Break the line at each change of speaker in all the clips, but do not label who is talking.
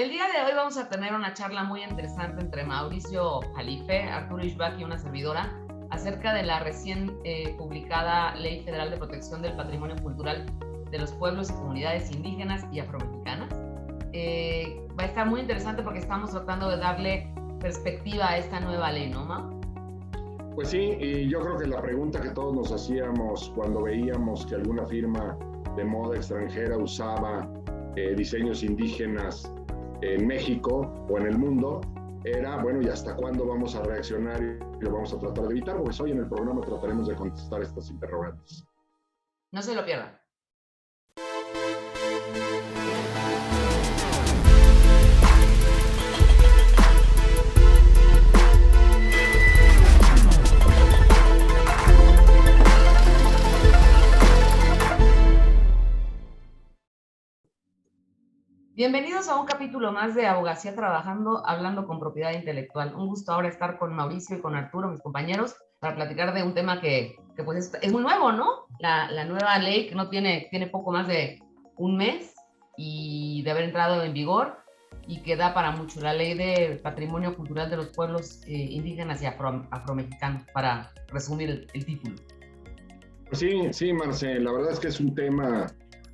El día de hoy vamos a tener una charla muy interesante entre Mauricio Jalife, Arturo Ishbak y una servidora acerca de la recién publicada Ley Federal de Protección del Patrimonio Cultural de los Pueblos y Comunidades Indígenas y Afromexicanas. Va a estar muy interesante porque estamos tratando de darle perspectiva a esta nueva ley, ¿no, Mau?
Pues sí, y yo creo que la pregunta que todos nos hacíamos cuando veíamos que alguna firma de moda extranjera usaba diseños indígenas en México o en el mundo era, bueno, ¿y hasta cuándo vamos a reaccionar y lo vamos a tratar de evitar? Pues hoy en el programa trataremos de contestar estas interrogantes.
No se lo pierdan. Bienvenidos a un capítulo más de Abogacía Trabajando, hablando con propiedad intelectual. Un gusto ahora estar con Mauricio y con Arturo, mis compañeros, para platicar de un tema que pues es muy nuevo, ¿no? La nueva ley que no tiene poco más de un mes y de haber entrado en vigor y que da para mucho, la Ley de Patrimonio Cultural de los Pueblos Indígenas y Afromexicanos, para resumir el título.
Pues sí, Marce, la verdad es que es un tema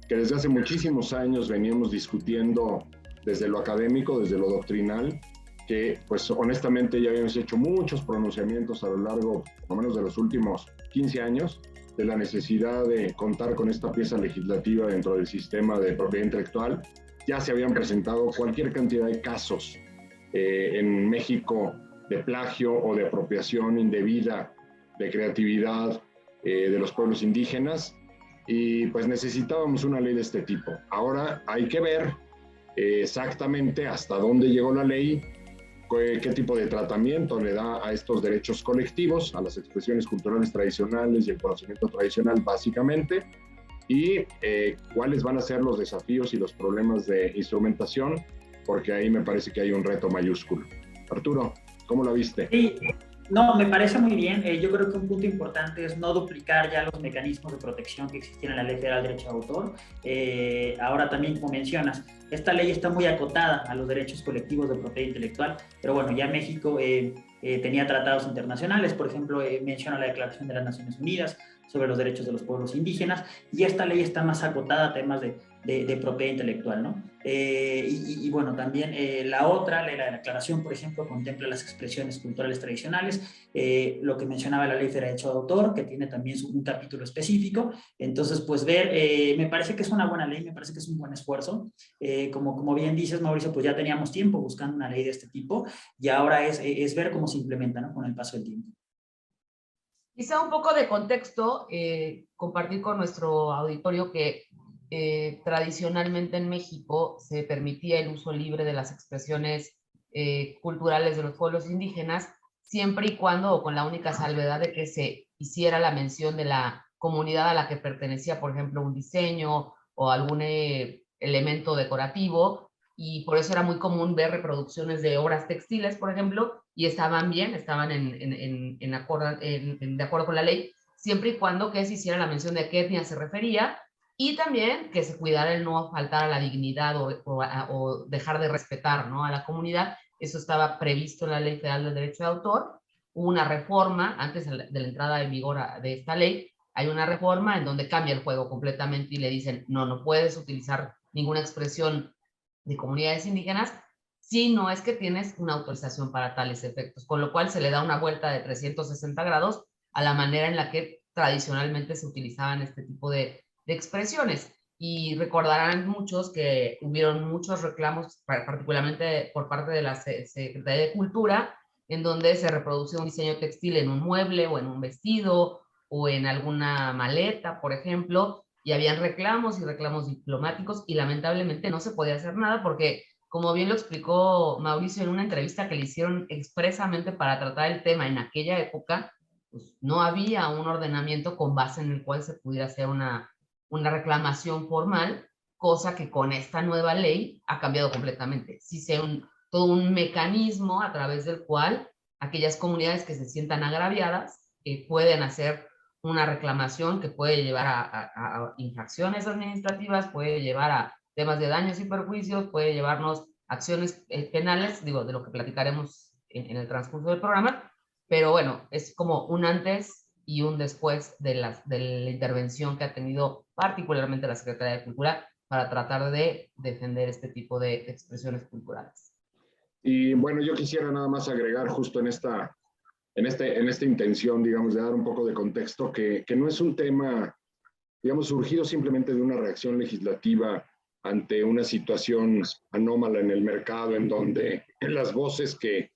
que desde hace muchísimos años veníamos discutiendo desde lo académico, desde lo doctrinal, que pues honestamente ya habíamos hecho muchos pronunciamientos a lo largo, por lo menos de los últimos 15 años, de la necesidad de contar con esta pieza legislativa dentro del sistema de propiedad intelectual. Ya se habían presentado cualquier cantidad de casos en México de plagio o de apropiación indebida de creatividad de los pueblos indígenas, y pues necesitábamos una ley de este tipo. Ahora hay que ver exactamente hasta dónde llegó la ley, qué tipo de tratamiento le da a estos derechos colectivos, a las expresiones culturales tradicionales y el conocimiento tradicional básicamente, y cuáles van a ser los desafíos y los problemas de instrumentación, porque ahí me parece que hay un reto mayúsculo. Arturo, ¿cómo la viste?
Sí. No, me parece muy bien. Yo creo que un punto importante es no duplicar ya los mecanismos de protección que existían en la Ley Federal de Derecho de Autor. Ahora también, como mencionas, esta ley está muy acotada a los derechos colectivos de propiedad intelectual, pero bueno, ya México tenía tratados internacionales, por ejemplo, menciona la Declaración de las Naciones Unidas sobre los derechos de los pueblos indígenas, y esta ley está más acotada a temas de propiedad intelectual, ¿no? Y bueno, también la otra, la declaración, por ejemplo, contempla las expresiones culturales tradicionales, lo que mencionaba la Ley Federal de Derecho de Autor, que tiene también un capítulo específico. Entonces, pues me parece que es una buena ley, me parece que es un buen esfuerzo. Como bien dices, Mauricio, pues ya teníamos tiempo buscando una ley de este tipo, y ahora es ver cómo se implementa, ¿no?, con el paso del tiempo.
Quizá un poco de contexto, compartir con nuestro auditorio que tradicionalmente en México se permitía el uso libre de las expresiones culturales de los pueblos indígenas, siempre y cuando, o con la única salvedad de que se hiciera la mención de la comunidad a la que pertenecía, por ejemplo, un diseño o algún elemento decorativo, y por eso era muy común ver reproducciones de obras textiles, por ejemplo, y estaban bien, estaban de acuerdo con la ley, siempre y cuando que se hiciera la mención de a qué etnia se refería, y también que se cuidara el no faltar a la dignidad o dejar de respetar, ¿no?, a la comunidad. Eso estaba previsto en la Ley Federal del Derecho de Autor. Hubo una reforma, antes de la entrada en vigor de esta ley, hay una reforma en donde cambia el juego completamente y le dicen, no puedes utilizar ninguna expresión de comunidades indígenas si no es que tienes una autorización para tales efectos, con lo cual se le da una vuelta de 360 grados a la manera en la que tradicionalmente se utilizaban este tipo de expresiones. Y recordarán muchos que hubieron muchos reclamos, particularmente por parte de la Secretaría de Cultura, en donde se reproduce un diseño textil en un mueble o en un vestido o en alguna maleta, por ejemplo, y habían reclamos y reclamos diplomáticos, y lamentablemente no se podía hacer nada porque, como bien lo explicó Mauricio en una entrevista que le hicieron expresamente para tratar el tema en aquella época, pues no había un ordenamiento con base en el cual se pudiera hacer una reclamación formal, cosa que con esta nueva ley ha cambiado completamente. Sí, todo un mecanismo a través del cual aquellas comunidades que se sientan agraviadas pueden hacer una reclamación que puede llevar a infracciones administrativas, puede llevar a temas de daños y perjuicios, puede llevarnos acciones penales, digo, de lo que platicaremos en el transcurso del programa, pero bueno, es como un antes y un después de la intervención que ha tenido particularmente la Secretaría de Cultura para tratar de defender este tipo de expresiones culturales.
Y bueno, yo quisiera nada más agregar justo en esta intención, digamos, de dar un poco de contexto, que no es un tema, digamos, surgido simplemente de una reacción legislativa ante una situación anómala en el mercado, en donde las voces que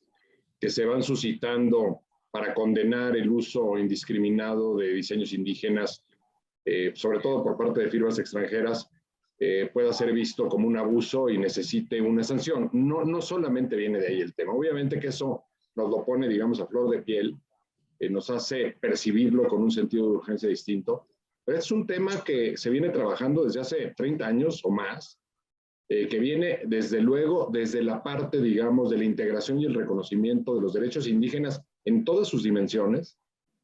se van suscitando para condenar el uso indiscriminado de diseños indígenas, sobre todo por parte de firmas extranjeras, pueda ser visto como un abuso y necesite una sanción. No solamente viene de ahí el tema. Obviamente que eso nos lo pone, digamos, a flor de piel, nos hace percibirlo con un sentido de urgencia distinto, pero es un tema que se viene trabajando desde hace 30 años o más, que viene desde luego desde la parte, digamos, de la integración y el reconocimiento de los derechos indígenas en todas sus dimensiones.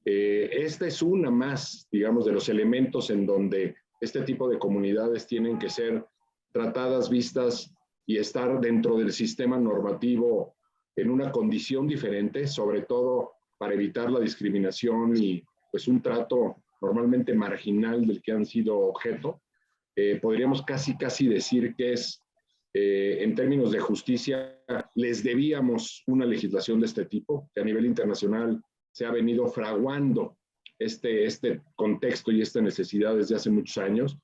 Esta es una más, digamos, de los elementos en donde este tipo de comunidades tienen que ser tratadas, vistas y estar dentro del sistema normativo en una condición diferente, sobre todo para evitar la discriminación y pues un trato normalmente marginal del que han sido objeto. Podríamos casi decir que es, en términos de justicia, les debíamos una legislación de este tipo, que a nivel internacional se ha venido fraguando este contexto y esta necesidad desde hace muchos años.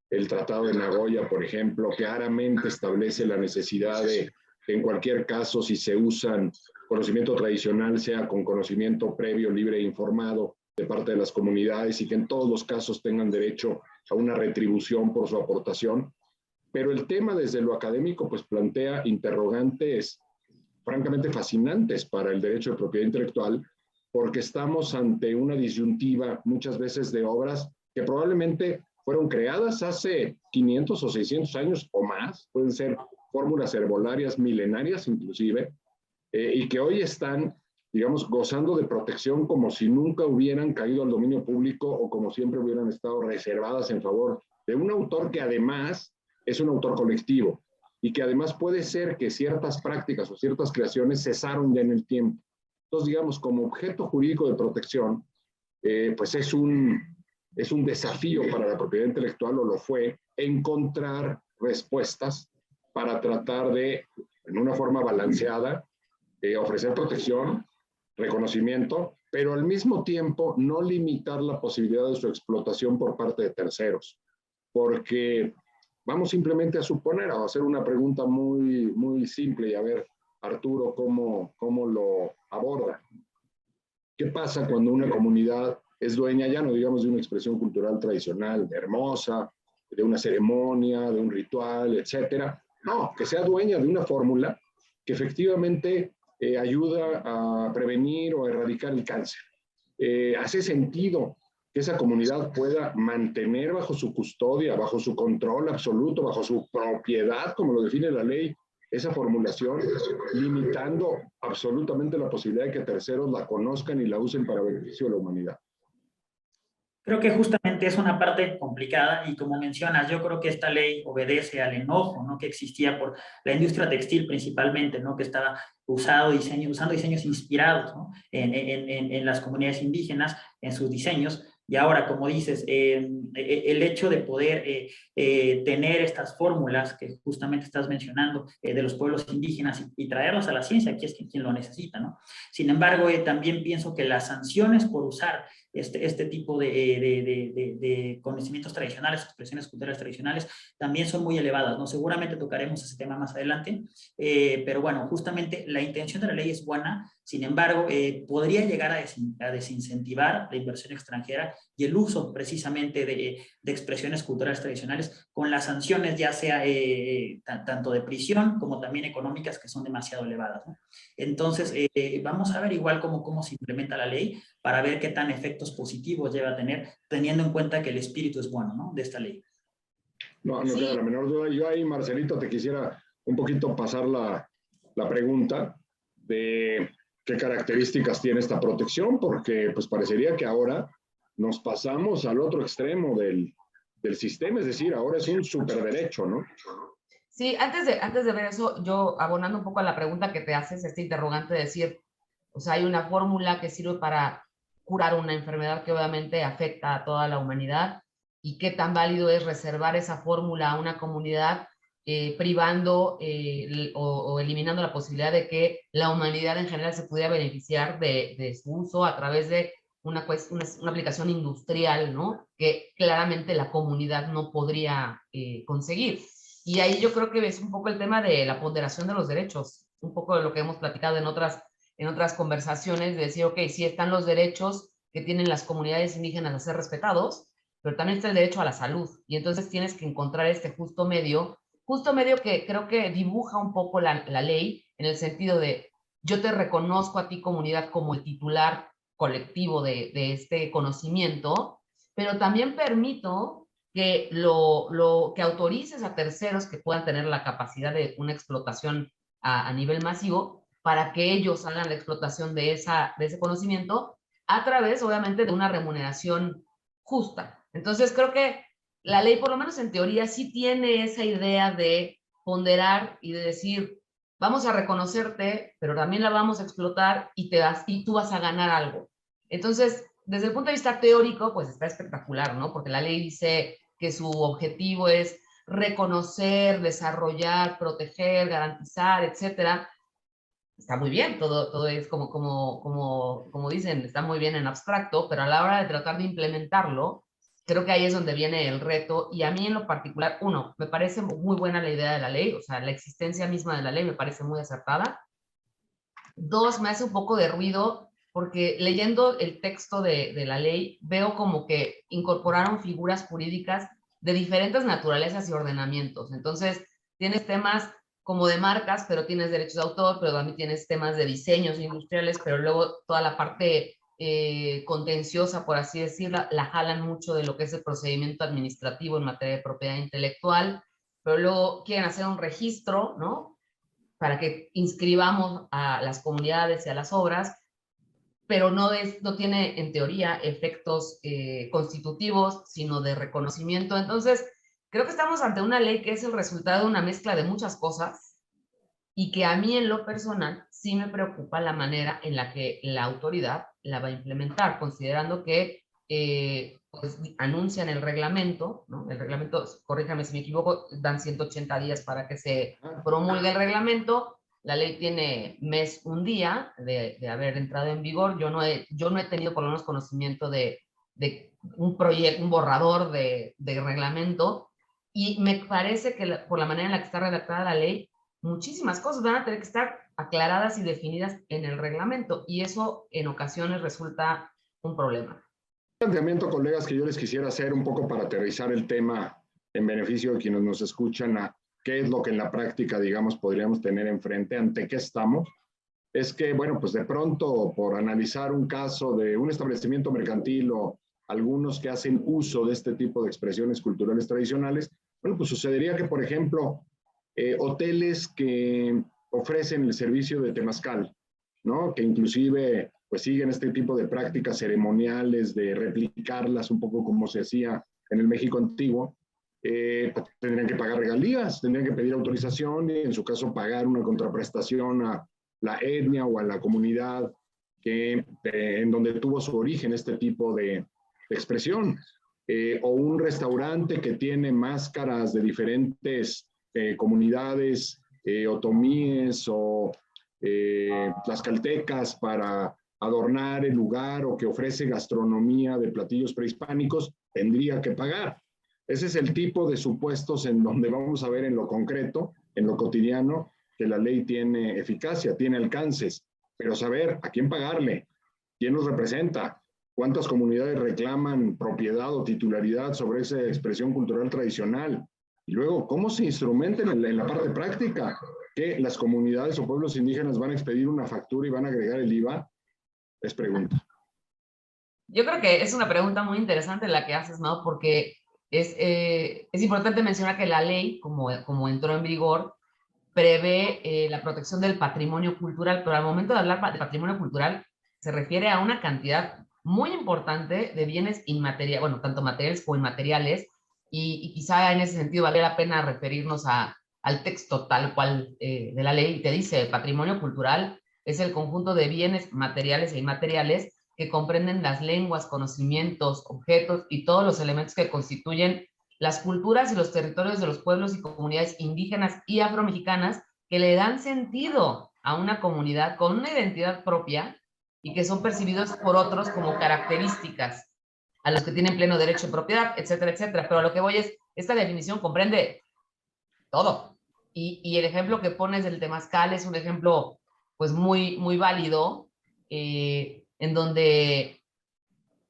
El Tratado de Nagoya, por ejemplo, claramente establece la necesidad de que en cualquier caso, si se usan conocimiento tradicional, sea con conocimiento previo, libre e informado de parte de las comunidades y que en todos los casos tengan derecho a una retribución por su aportación. Pero el tema desde lo académico pues plantea interrogantes francamente fascinantes para el derecho de propiedad intelectual, porque estamos ante una disyuntiva muchas veces de obras que probablemente fueron creadas hace 500 o 600 años o más, pueden ser fórmulas herbolarias milenarias inclusive, y que hoy están, digamos, gozando de protección como si nunca hubieran caído al dominio público o como siempre hubieran estado reservadas en favor de un autor que además es un autor colectivo y que además puede ser que ciertas prácticas o ciertas creaciones cesaron ya en el tiempo. Entonces, digamos, como objeto jurídico de protección, pues es un desafío para la propiedad intelectual, o lo fue, encontrar respuestas para tratar de, en una forma balanceada, ofrecer protección, reconocimiento, pero al mismo tiempo no limitar la posibilidad de su explotación por parte de terceros. Porque vamos simplemente a suponer, a hacer una pregunta muy simple y a ver, Arturo, cómo lo aborda. ¿Qué pasa cuando una comunidad es dueña, ya no digamos de una expresión cultural tradicional, hermosa, de una ceremonia, de un ritual, etcétera? No, que sea dueña de una fórmula que efectivamente ayuda a prevenir o a erradicar el cáncer. Hace sentido que esa comunidad pueda mantener bajo su custodia, bajo su control absoluto, bajo su propiedad, como lo define la ley, esa formulación, limitando absolutamente la posibilidad de que terceros la conozcan y la usen para beneficio de la humanidad.
Creo que justamente es una parte complicada y como mencionas, yo creo que esta ley obedece al enojo, ¿no?, que existía por la industria textil principalmente, ¿no?, que estaba usando diseños inspirados, ¿no?, en las comunidades indígenas, en sus diseños. Y ahora, como dices, el hecho de poder tener estas fórmulas que justamente estás mencionando de los pueblos indígenas y traerlas a la ciencia, aquí es quien lo necesita, ¿no? Sin embargo, también pienso que las sanciones por usar este tipo de conocimientos tradicionales, expresiones culturales tradicionales, también son muy elevadas, ¿no? Seguramente tocaremos ese tema más adelante, pero bueno, justamente la intención de la ley es buena. Sin embargo, podría llegar a desincentivar la inversión extranjera y el uso precisamente de expresiones culturales tradicionales con las sanciones, ya sea tanto de prisión como también económicas, que son demasiado elevadas, ¿no? Entonces, vamos a ver igual cómo se implementa la ley para ver qué tan efectos positivos lleva a tener, teniendo en cuenta que el espíritu es bueno, ¿no?, de esta ley.
No queda la menor duda. Yo ahí, Marcelito, te quisiera un poquito pasar la pregunta de qué características tiene esta protección, porque pues parecería que ahora nos pasamos al otro extremo del sistema, es decir, ahora es un superderecho, ¿no?
Sí, antes de ver eso, yo abonando un poco a la pregunta que te haces, este interrogante de decir, o sea, hay una fórmula que sirve para curar una enfermedad que obviamente afecta a toda la humanidad y qué tan válido es reservar esa fórmula a una comunidad privando o eliminando la posibilidad de que la humanidad en general se pudiera beneficiar de su uso a través de una aplicación industrial, ¿no? Que claramente la comunidad no podría conseguir. Y ahí yo creo que es un poco el tema de la ponderación de los derechos, un poco de lo que hemos platicado en otras conversaciones, de decir, ok, sí están los derechos que tienen las comunidades indígenas a ser respetados, pero también está el derecho a la salud. Y entonces tienes que encontrar este justo medio que creo que dibuja un poco la ley en el sentido de yo te reconozco a ti comunidad como el titular colectivo de este conocimiento, pero también permito que autorices a terceros que puedan tener la capacidad de una explotación a nivel masivo para que ellos hagan la explotación de ese conocimiento a través, obviamente, de una remuneración justa. Entonces, creo que la ley, por lo menos en teoría, sí tiene esa idea de ponderar y de decir, vamos a reconocerte, pero también la vamos a explotar y tú vas a ganar algo. Entonces, desde el punto de vista teórico, pues está espectacular, ¿no? Porque la ley dice que su objetivo es reconocer, desarrollar, proteger, garantizar, etcétera. Está muy bien, todo es como dicen, está muy bien en abstracto, pero a la hora de tratar de implementarlo, creo que ahí es donde viene el reto. Y a mí en lo particular, uno, me parece muy buena la idea de la ley, o sea, la existencia misma de la ley me parece muy acertada. Dos, me hace un poco de ruido porque leyendo el texto de la ley veo como que incorporaron figuras jurídicas de diferentes naturalezas y ordenamientos. Entonces, tienes temas como de marcas, pero tienes derechos de autor, pero también tienes temas de diseños industriales, pero luego toda la parte contenciosa, por así decirlo, la jalan mucho de lo que es el procedimiento administrativo en materia de propiedad intelectual, pero luego quieren hacer un registro, ¿no? Para que inscribamos a las comunidades y a las obras, pero no tiene en teoría efectos constitutivos, sino de reconocimiento. Entonces, creo que estamos ante una ley que es el resultado de una mezcla de muchas cosas y que a mí en lo personal sí me preocupa la manera en la que la autoridad la va a implementar, considerando que pues, anuncian el reglamento, ¿no? El reglamento, corríjame si me equivoco, dan 180 días para que se promulgue el reglamento. La ley tiene mes, un día de haber entrado en vigor. Yo no he tenido por lo menos conocimiento de un proyecto, un borrador de reglamento, y me parece que por la manera en la que está redactada la ley, muchísimas cosas van a tener que estar aclaradas y definidas en el reglamento, y eso en ocasiones resulta un problema.
Planteamiento, colegas, que yo les quisiera hacer un poco para aterrizar el tema en beneficio de quienes nos escuchan a qué es lo que en la práctica, digamos, podríamos tener enfrente, ante qué estamos, es que, bueno, pues de pronto, por analizar un caso de un establecimiento mercantil o algunos que hacen uso de este tipo de expresiones culturales tradicionales, bueno, pues sucedería que, por ejemplo, hoteles que ofrecen el servicio de temazcal, ¿no? Que inclusive pues siguen este tipo de prácticas ceremoniales, de replicarlas un poco como se hacía en el México antiguo, pues tendrían que pagar regalías, tendrían que pedir autorización y en su caso pagar una contraprestación a la etnia o a la comunidad en donde tuvo su origen este tipo de expresión. O un restaurante que tiene máscaras de diferentes comunidades, otomíes o tlaxcaltecas para adornar el lugar, o que ofrece gastronomía de platillos prehispánicos, tendría que pagar. Ese es el tipo de supuestos en donde vamos a ver en lo concreto, en lo cotidiano, que la ley tiene eficacia, tiene alcances, pero saber a quién pagarle, quién nos representa, cuántas comunidades reclaman propiedad o titularidad sobre esa expresión cultural tradicional, y luego cómo se instrumenta en la parte práctica, que las comunidades o pueblos indígenas van a expedir una factura y van a agregar el IVA. Es pregunta.
Yo creo que es una pregunta muy interesante la que haces, ¿no? Porque es importante mencionar que la ley, como entró en vigor, prevé la protección del patrimonio cultural, pero al momento de hablar de patrimonio cultural se refiere a una cantidad muy importante de bienes inmateriales, bueno, tanto materiales como inmateriales, y quizá en ese sentido vale la pena referirnos a al texto tal cual de la ley, te dice, patrimonio cultural es el conjunto de bienes materiales e inmateriales que comprenden las lenguas, conocimientos, objetos y todos los elementos que constituyen las culturas y los territorios de los pueblos y comunidades indígenas y afromexicanas que le dan sentido a una comunidad con una identidad propia y que son percibidos por otros como características a los que tienen pleno derecho de propiedad, etcétera, etcétera. Pero a lo que voy es, esta definición comprende todo. Y el ejemplo que pones del temazcal es un ejemplo pues muy válido, en donde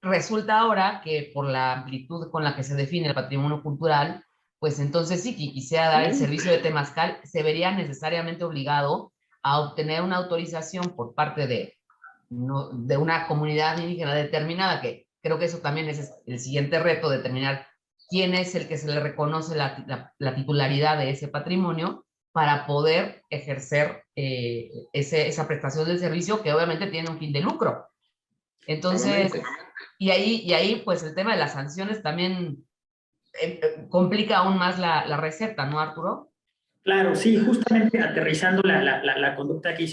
resulta ahora que por la amplitud con la que se define el patrimonio cultural, pues entonces sí, quien quisiera dar el servicio de temazcal se vería necesariamente obligado a obtener una autorización por parte de una comunidad indígena determinada, que creo que eso también es el siguiente reto, determinar quién es el que se le reconoce la titularidad de ese patrimonio para poder ejercer esa prestación del servicio que obviamente tiene un fin de lucro. Entonces, y ahí pues el tema de las sanciones también complica aún más la receta, ¿no, Arturo?
Claro, sí, justamente aterrizando la conducta que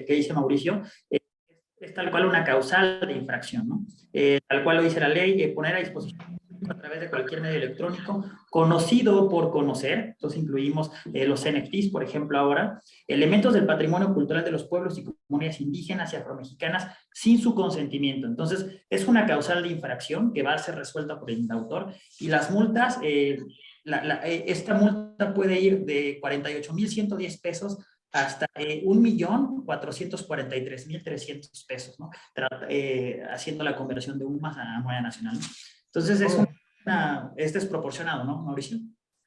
dice Mauricio, es tal cual una causal de infracción, ¿no? Tal cual lo dice la ley, poner a disposición a través de cualquier medio electrónico, conocido por conocer, entonces incluimos los NFTs, por ejemplo, ahora, elementos del patrimonio cultural de los pueblos y comunidades indígenas y afromexicanas sin su consentimiento. Entonces, es una causal de infracción que va a ser resuelta por el indautor y las multas, esta multa puede ir de 48,110 pesos hasta 1,443,300 pesos, ¿no? Haciendo la conversión de UMAS a moneda nacional, ¿no? Entonces, es desproporcionado, ¿no, Mauricio?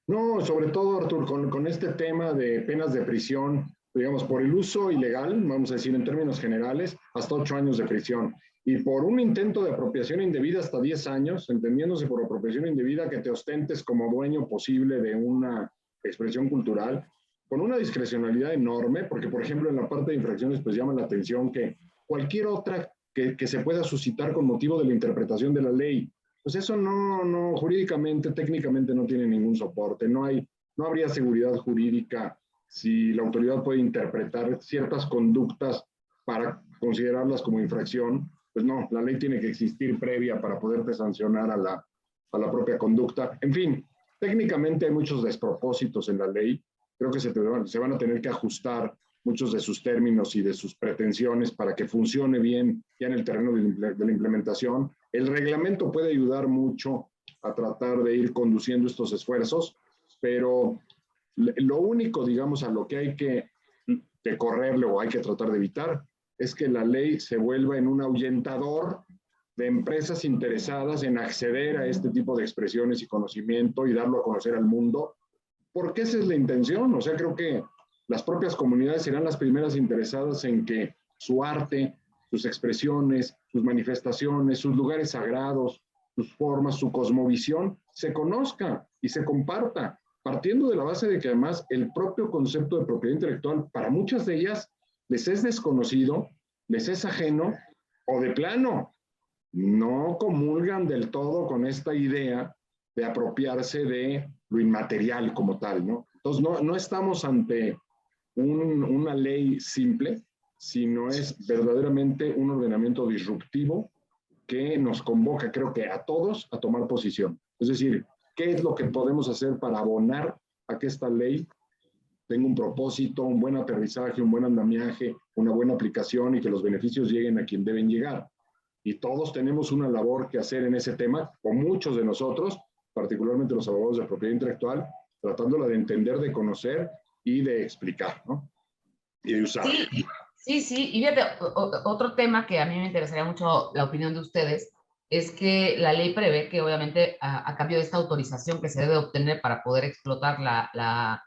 No, sobre todo, Artur, con este tema de penas de prisión, digamos, por el uso ilegal, vamos a decir en términos generales, hasta 8 años de prisión. Y por un intento de apropiación indebida hasta 10 años, entendiéndose por apropiación indebida que te ostentes como dueño posible de una expresión cultural, con una discrecionalidad enorme, porque, por ejemplo, en la parte de infracciones, pues llama la atención que cualquier otra que se pueda suscitar con motivo de la interpretación de la ley, pues eso no, jurídicamente, técnicamente no tiene ningún soporte, no habría seguridad jurídica si la autoridad puede interpretar ciertas conductas para considerarlas como infracción, pues no, la ley tiene que existir previa para poderte sancionar a la propia conducta. En fin, técnicamente hay muchos despropósitos en la ley, creo que se van a tener que ajustar muchos de sus términos y de sus pretensiones para que funcione bien ya en el terreno de la implementación. El reglamento puede ayudar mucho a tratar de ir conduciendo estos esfuerzos, pero lo único, digamos, a lo que hay que correrle o hay que tratar de evitar es que la ley se vuelva en un ahuyentador de empresas interesadas en acceder a este tipo de expresiones y conocimiento y darlo a conocer al mundo, porque esa es la intención. O sea, creo que las propias comunidades serán las primeras interesadas en que su arte, sus expresiones, sus manifestaciones, sus lugares sagrados, sus formas, su cosmovisión, se conozca y se comparta, partiendo de la base de que además el propio concepto de propiedad intelectual para muchas de ellas les es desconocido, les es ajeno o de plano no comulgan del todo con esta idea de apropiarse de lo inmaterial como tal, ¿no? Entonces no estamos ante una ley simple, sino es verdaderamente un ordenamiento disruptivo que nos convoca, creo que a todos, a tomar posición. Es decir, ¿qué es lo que podemos hacer para abonar a que esta ley tenga un propósito, un buen aterrizaje, un buen andamiaje, una buena aplicación y que los beneficios lleguen a quien deben llegar? Y todos tenemos una labor que hacer en ese tema, o muchos de nosotros, particularmente los abogados de propiedad intelectual, tratándola de entender, de conocer y de explicar, ¿no? Y de usar.
Sí. Y fíjate, otro tema que a mí me interesaría mucho la opinión de ustedes es que la ley prevé que obviamente a cambio de esta autorización que se debe obtener para poder explotar la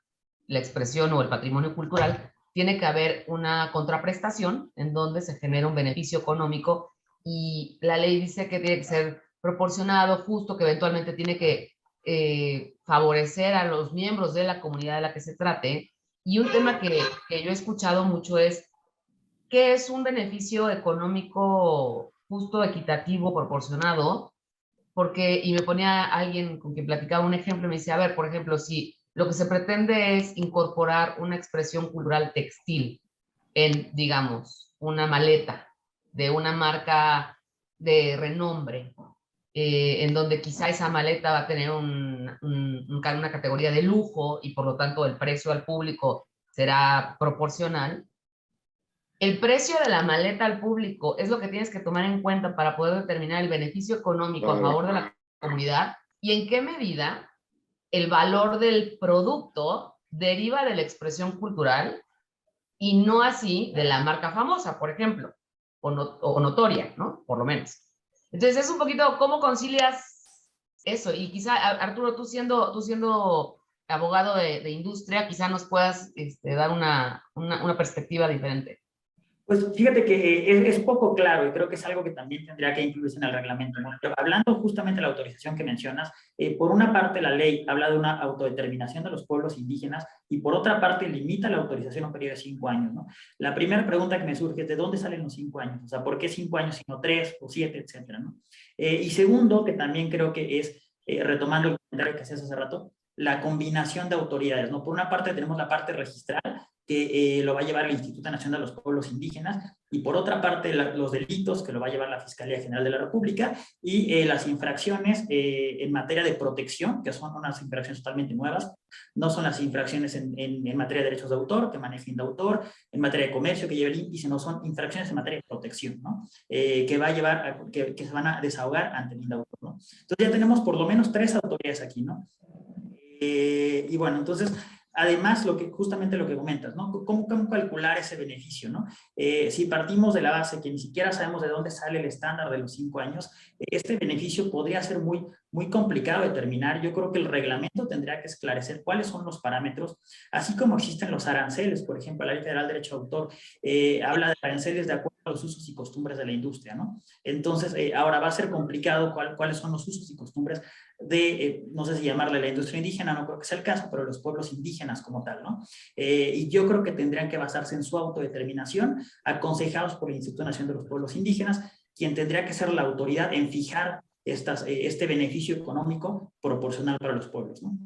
expresión o el patrimonio cultural, tiene que haber una contraprestación en donde se genera un beneficio económico y la ley dice que tiene que ser proporcionado, justo, que eventualmente tiene que favorecer a los miembros de la comunidad de la que se trate. Y un tema que yo he escuchado mucho es ¿qué es un beneficio económico justo, equitativo, proporcionado? Porque, y me ponía alguien con quien platicaba un ejemplo, me dice, a ver, por ejemplo, si lo que se pretende es incorporar una expresión cultural textil en, digamos, una maleta de una marca de renombre, en donde quizá esa maleta va a tener una categoría de lujo y por lo tanto el precio al público será proporcional. El precio de la maleta al público es lo que tienes que tomar en cuenta para poder determinar el beneficio económico a favor de la comunidad y en qué medida el valor del producto deriva de la expresión cultural y no así de la marca famosa, por ejemplo, o notoria, ¿no? Por lo menos. Entonces es un poquito cómo concilias eso y quizá, Arturo, tú siendo abogado de industria, quizá nos puedas dar una perspectiva diferente.
Pues fíjate que es poco claro y creo que es algo que también tendría que incluirse en el reglamento, ¿no? Pero hablando justamente de la autorización que mencionas, por una parte la ley habla de una autodeterminación de los pueblos indígenas y por otra parte limita la autorización a un periodo de 5 años, ¿no? La primera pregunta que me surge es ¿de dónde salen los 5 años? O sea, ¿por qué 5 años sino 3 o 7, etcétera, ¿no? Y segundo, que también creo que es, retomando el comentario que hacías hace rato, la combinación de autoridades, ¿no? Por una parte tenemos la parte registral, que lo va a llevar el Instituto Nacional de los Pueblos Indígenas, y por otra parte los delitos, que lo va a llevar la Fiscalía General de la República, y las infracciones en materia de protección, que son unas infracciones totalmente nuevas, no son las infracciones en materia de derechos de autor, que maneja Indautor, en materia de comercio, que lleva el INPI, sino son infracciones en materia de protección, ¿no? Que va a llevar, que se van a desahogar ante el Indautor, ¿no? Entonces ya tenemos por lo menos 3 autoridades aquí, ¿no? Y bueno, entonces, además, justamente lo que comentas, ¿no? ¿Cómo calcular ese beneficio, ¿no? Si partimos de la base que ni siquiera sabemos de dónde sale el estándar de los 5 años, este beneficio podría ser muy complicado de determinar. Yo creo que el reglamento tendría que esclarecer cuáles son los parámetros, así como existen los aranceles. Por ejemplo, la Ley Federal de Derecho de Autor habla de aranceles de acuerdo a los usos y costumbres de la industria, ¿no? Entonces, ahora va a ser complicado cuáles son los usos y costumbres de, no sé si llamarle la industria indígena, no creo que sea el caso, pero los pueblos indígenas como tal, ¿no? Y yo creo que tendrían que basarse en su autodeterminación, aconsejados por el Instituto Nacional de los Pueblos Indígenas, quien tendría que ser la autoridad en fijar este beneficio económico proporcional para los pueblos, ¿no?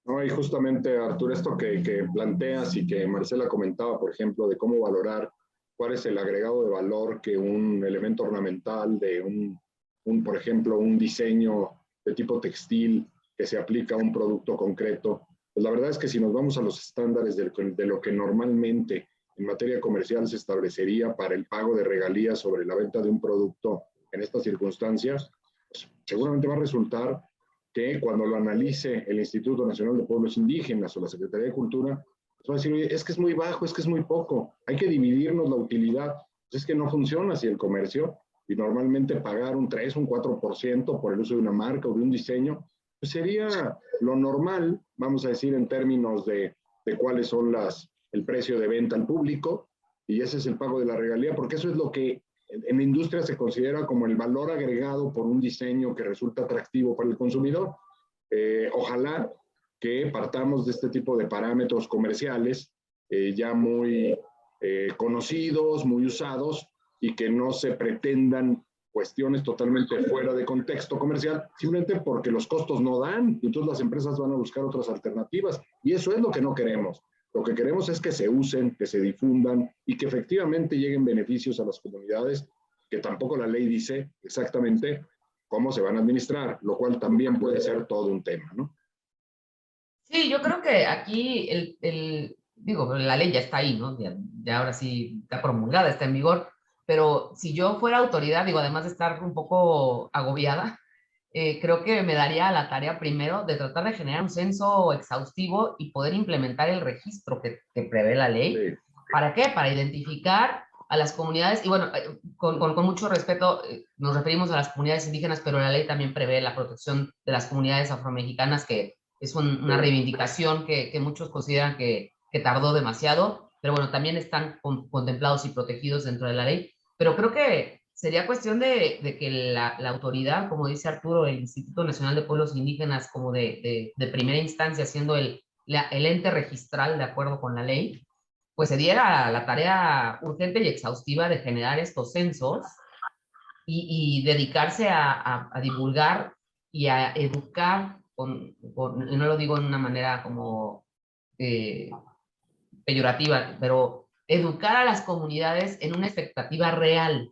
No, y justamente, Arturo, esto que planteas y que Marcela comentaba, por ejemplo, de cómo valorar cuál es el agregado de valor que un elemento ornamental de por ejemplo, un diseño de tipo textil que se aplica a un producto concreto. Pues la verdad es que si nos vamos a los estándares de lo que normalmente en materia comercial se establecería para el pago de regalías sobre la venta de un producto en estas circunstancias, pues seguramente va a resultar que cuando lo analice el Instituto Nacional de Pueblos Indígenas o la Secretaría de Cultura, pues va a decir, oye, es que es muy bajo, es que es muy poco, hay que dividirnos la utilidad. Pues es que no funciona así el comercio, y normalmente pagar un 3, un 4% por el uso de una marca o de un diseño, pues sería lo normal, vamos a decir, en términos de cuáles son el precio de venta al público, y ese es el pago de la regalía, porque eso es lo que en la industria se considera como el valor agregado por un diseño que resulta atractivo para el consumidor. Ojalá que partamos de este tipo de parámetros comerciales ya muy conocidos, muy usados, y que no se pretendan cuestiones totalmente fuera de contexto comercial, simplemente porque los costos no dan, y entonces las empresas van a buscar otras alternativas, y eso es lo que no queremos. Lo que queremos es que se usen, que se difundan y que efectivamente lleguen beneficios a las comunidades, que tampoco la ley dice exactamente cómo se van a administrar, lo cual también puede ser todo un tema, ¿no?
Sí, yo creo que aquí digo, la ley ya está ahí, ¿no? Ya ahora sí está promulgada, está en vigor, pero si yo fuera autoridad, digo, además de estar un poco agobiada, creo que me daría la tarea primero de tratar de generar un censo exhaustivo y poder implementar el registro que prevé la ley. Sí. ¿Para qué? Para identificar a las comunidades, y bueno, con mucho respeto, nos referimos a las comunidades indígenas, pero la ley también prevé la protección de las comunidades afromexicanas, que es una reivindicación que muchos consideran que tardó demasiado, pero bueno, también están contemplados y protegidos dentro de la ley. Pero creo que sería cuestión de que la autoridad, como dice Arturo, el Instituto Nacional de Pueblos Indígenas, como de primera instancia, siendo el ente registral de acuerdo con la ley, pues se diera la tarea urgente y exhaustiva de generar estos censos y dedicarse a divulgar y a educar y no lo digo en una manera como peyorativa, pero educar a las comunidades en una expectativa real.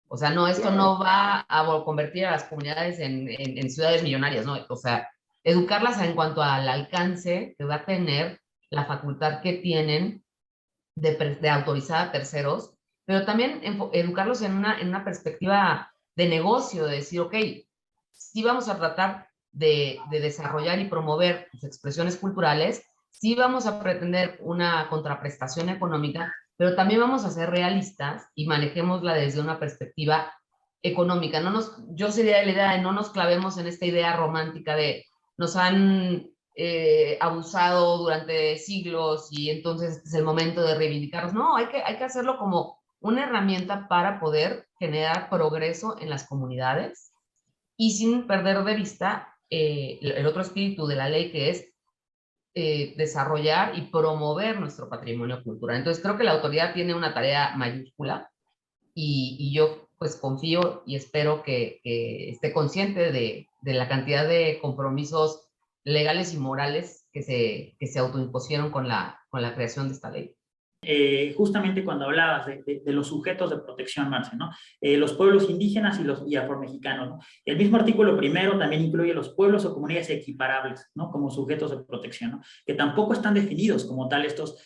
O sea, no, esto no va a convertir a las comunidades en ciudades millonarias, ¿no? O sea, educarlas en cuanto al alcance que va a tener la facultad que tienen de autorizar a terceros, pero también educarlos en una perspectiva de negocio, de decir, ok, sí vamos a tratar de desarrollar y promover sus expresiones culturales, sí vamos a pretender una contraprestación económica, pero también vamos a ser realistas y manejémosla desde una perspectiva económica. Yo sería de la idea de no nos clavemos en esta idea romántica de nos han abusado durante siglos y entonces este es el momento de reivindicarnos. No, hay que hacerlo como una herramienta para poder generar progreso en las comunidades y sin perder de vista el otro espíritu de la ley, que es desarrollar y promover nuestro patrimonio cultural. Entonces creo que la autoridad tiene una tarea mayúscula y yo pues confío y espero que esté consciente de la cantidad de compromisos legales y morales que se autoimpusieron con la creación de esta ley.
Justamente cuando hablabas de los sujetos de protección, Marce, ¿no? Los pueblos indígenas y afromexicanos, ¿no? El mismo artículo primero también incluye los pueblos o comunidades equiparables, ¿no? Como sujetos de protección, ¿no? Que tampoco están definidos como tal estos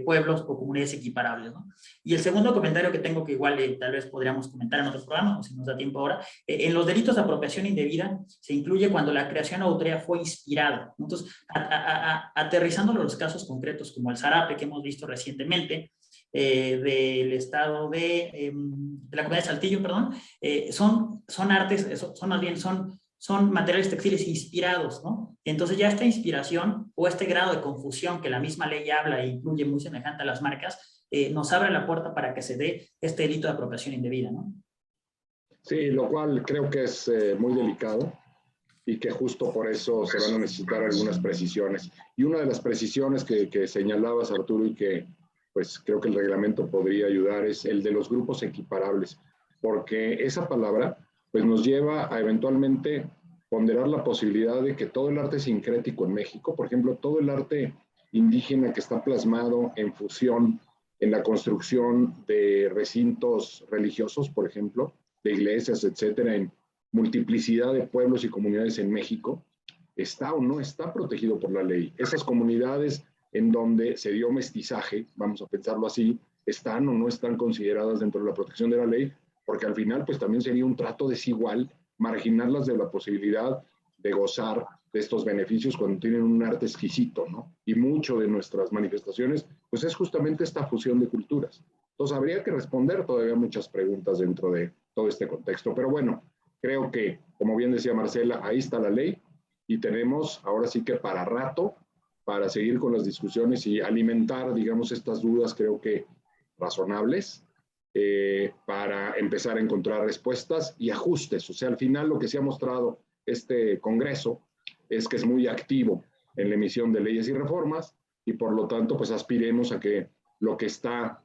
pueblos o comunidades equiparables, ¿no? Y el segundo comentario que tengo, que igual tal vez podríamos comentar en otro programa, o si nos da tiempo ahora, en los delitos de apropiación indebida se incluye cuando la creación o autoría fue inspirada, ¿no? Entonces, aterrizándolo en los casos concretos como el Zarape que hemos visto recientemente, del estado de la comunidad de Saltillo, perdón, son artes, son materiales textiles inspirados, ¿no? Entonces ya esta inspiración o este grado de confusión que la misma ley habla e incluye muy semejante a las marcas, nos abre la puerta para que se dé este delito de apropiación indebida, ¿no?
Sí, lo cual creo que es muy delicado y que justo por eso se van a necesitar algunas precisiones. Y una de las precisiones que señalabas, Arturo, y que pues creo que el reglamento podría ayudar, es el de los grupos equiparables, porque esa palabra pues nos lleva a eventualmente ponderar la posibilidad de que todo el arte sincrético en México, por ejemplo, todo el arte indígena que está plasmado en fusión en la construcción de recintos religiosos, por ejemplo, de iglesias, etcétera, en multiplicidad de pueblos y comunidades en México, está o no está protegido por la ley. Esas comunidades en donde se dio mestizaje, vamos a pensarlo así, están o no están consideradas dentro de la protección de la ley, porque al final pues también sería un trato desigual marginarlas de la posibilidad de gozar de estos beneficios cuando tienen un arte exquisito, ¿no? Y mucho de nuestras manifestaciones pues es justamente esta fusión de culturas. Entonces habría que responder todavía muchas preguntas dentro de todo este contexto, pero bueno, creo que, como bien decía Marcela, ahí está la ley y tenemos ahora sí que para rato para seguir con las discusiones y alimentar, digamos, estas dudas, creo que razonables, para empezar a encontrar respuestas y ajustes. O sea, al final lo que se ha mostrado este Congreso es que es muy activo en la emisión de leyes y reformas y por lo tanto, pues aspiremos a que lo que está,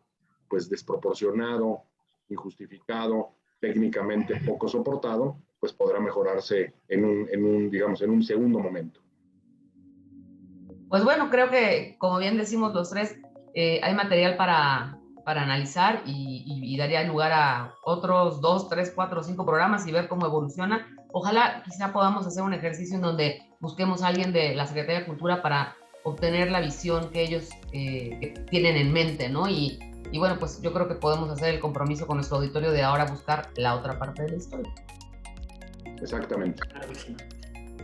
pues, desproporcionado, injustificado, técnicamente poco soportado, pues podrá mejorarse en un segundo momento.
Pues bueno, creo que, como bien decimos los tres, hay material para analizar y daría lugar a otros 2, 3, 4, 5 programas y ver cómo evoluciona. Ojalá quizá podamos hacer un ejercicio en donde busquemos a alguien de la Secretaría de Cultura para obtener la visión que ellos que tienen en mente, ¿no? Y bueno, pues yo creo que podemos hacer el compromiso con nuestro auditorio de ahora buscar la otra parte de la historia.
Exactamente.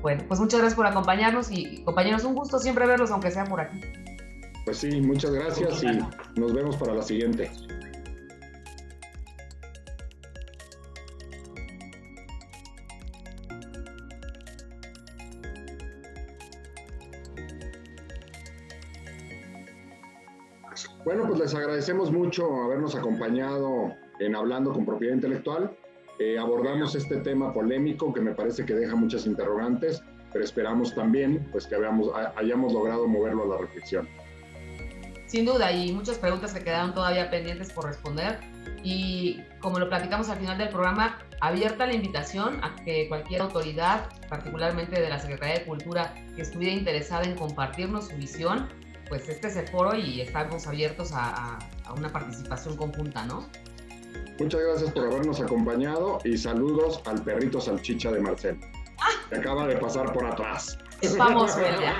Bueno, pues muchas gracias por acompañarnos y compañeros, un gusto siempre verlos, aunque sea por aquí.
Pues sí, muchas gracias y nos vemos para la siguiente. Bueno, pues les agradecemos mucho habernos acompañado en Hablando con Propiedad Intelectual. Abordamos este tema polémico que me parece que deja muchas interrogantes, pero esperamos también pues, que hayamos logrado moverlo a la reflexión.
Sin duda, y muchas preguntas que quedaron todavía pendientes por responder. Y como lo platicamos al final del programa, abierta la invitación a que cualquier autoridad, particularmente de la Secretaría de Cultura, que estuviera interesada en compartirnos su visión, pues este es el foro y estamos abiertos a una participación conjunta, ¿no?
Muchas gracias por habernos acompañado y saludos al perrito salchicha de Marcel, que acaba de pasar por atrás.
Vamos, Belia.